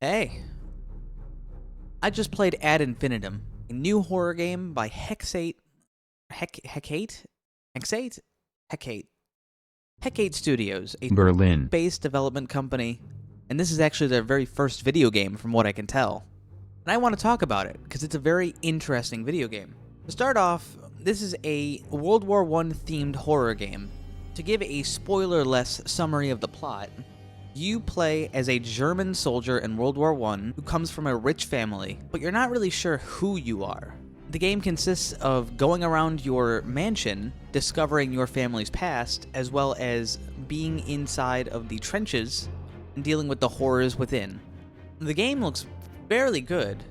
Hey, I just played Ad Infinitum, a new horror game by Hecate? Hecate. Hecate Studios, a Berlin. space development company, and this is actually their very first video game from what I can tell. And I want to talk about it, because it's a very interesting video game. To start off, this is a World War I themed horror game. To give a spoiler-less summary of the plot, you play as a German soldier in World War I who comes from a rich family, but you're not really sure who you are. The game consists of going around your mansion, discovering your family's past, as well as being inside of the trenches and dealing with the horrors within. The game looks fairly good.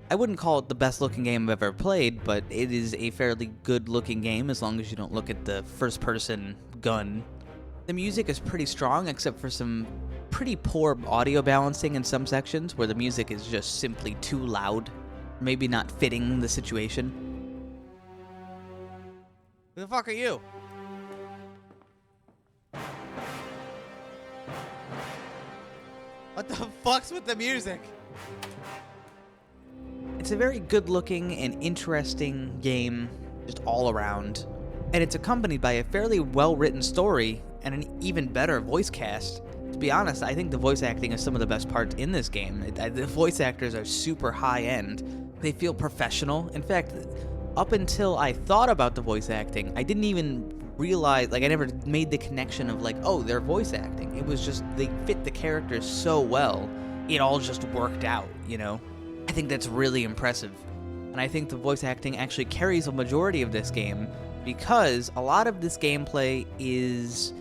I wouldn't call it the best looking game I've ever played, but it is a fairly good looking game as long as you don't look at the first person gun. The music is pretty strong except for some pretty poor audio balancing in some sections where the music is just simply too loud, maybe not fitting the situation. Who the fuck are you? What the fuck's with the music? It's a very good looking and interesting game, just all around. And it's accompanied by a fairly well written story and an even better voice cast. To be honest, I think the voice acting is some of the best parts in this game. The voice actors are super high end. They feel professional. In fact, up until I thought about the voice acting, I didn't even realize, I never made the connection of oh, they're voice acting. It was just, they fit the characters so well, it all just worked out, you know? I think that's really impressive. And I think the voice acting actually carries a majority of this game because a lot of this gameplay is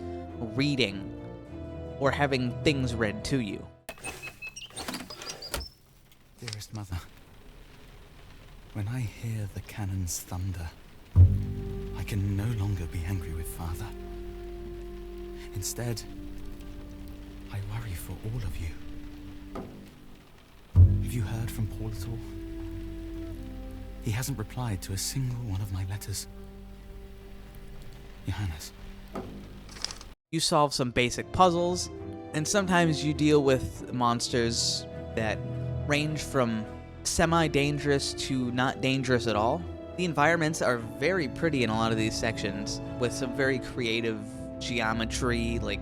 reading or having things read to you. Dearest mother, when I hear the cannon's thunder, I can no longer be angry with father. Instead, I worry for all of you. Have you heard from Paul at all? He hasn't replied to a single one of my letters. Johannes. You solve some basic puzzles, and sometimes you deal with monsters that range from semi-dangerous to not dangerous at all. The environments are very pretty in a lot of these sections, with some very creative geometry, like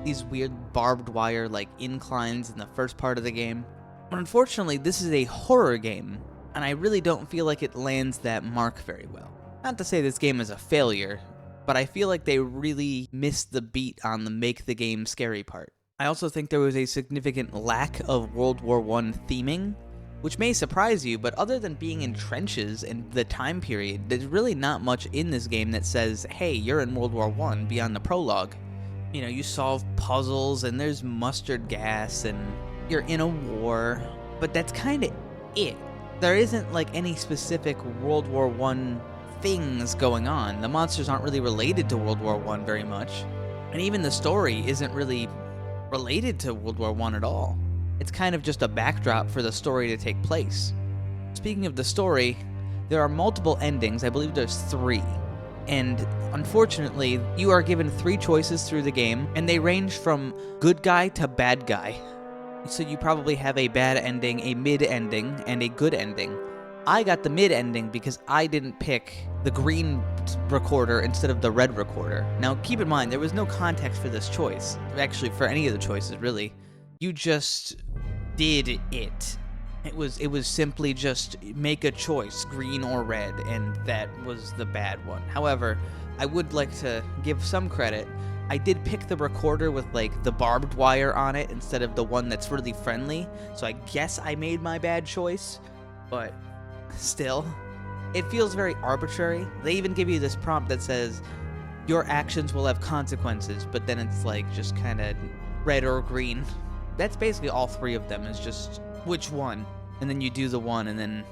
these weird barbed wire inclines in the first part of the game. But unfortunately, this is a horror game, and I really don't feel like it lands that mark very well. Not to say this game is a failure, but I feel like they really missed the beat on the make the game scary part. I also think there was a significant lack of World War I theming, which may surprise you, but other than being in trenches and the time period, there's really not much in this game that says, hey, you're in World War I beyond the prologue. You know, you solve puzzles and there's mustard gas and you're in a war, but that's kind of it. There isn't any specific World War I things going on. The monsters aren't really related to World War I very much, and even the story isn't really related to World War I at all. It's kind of just a backdrop for the story to take place. Speaking of the story, there are multiple endings. I believe there's 3. And unfortunately, you are given 3 choices through the game, and they range from good guy to bad guy. So you probably have a bad ending, a mid ending, and a good ending. I got the mid ending because I didn't pick the green recorder instead of the red recorder. Now keep in mind, there was no context for this choice. Actually, for any of the choices, really. You just did it. It was simply just make a choice, green or red, and that was the bad one. However, I would like to give some credit. I did pick the recorder with the barbed wire on it instead of the one that's really friendly, so I guess I made my bad choice, but still, it feels very arbitrary. They even give you this prompt that says, your actions will have consequences, but then it's just kind of red or green. That's basically all 3 of them, is just which one, and then you do the one and then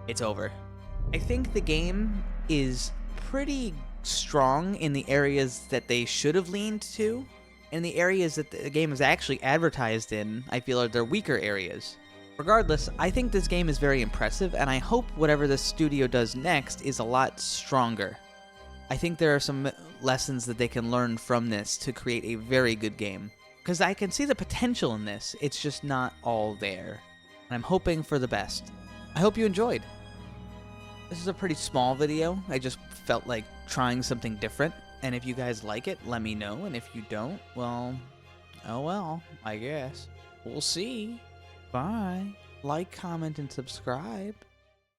it's over. I think the game is pretty strong in the areas that they should have leaned to, and the areas that the game is actually advertised in, I feel, are their weaker areas. Regardless, I think this game is very impressive, and I hope whatever the studio does next is a lot stronger. I think there are some lessons that they can learn from this to create a very good game. Because I can see the potential in this, it's just not all there. and I'm hoping for the best. I hope you enjoyed. This is a pretty small video. I just felt like trying something different, and if you guys like it, let me know, and if you don't, well, oh well, I guess. We'll see. Bye. Like, comment, and subscribe.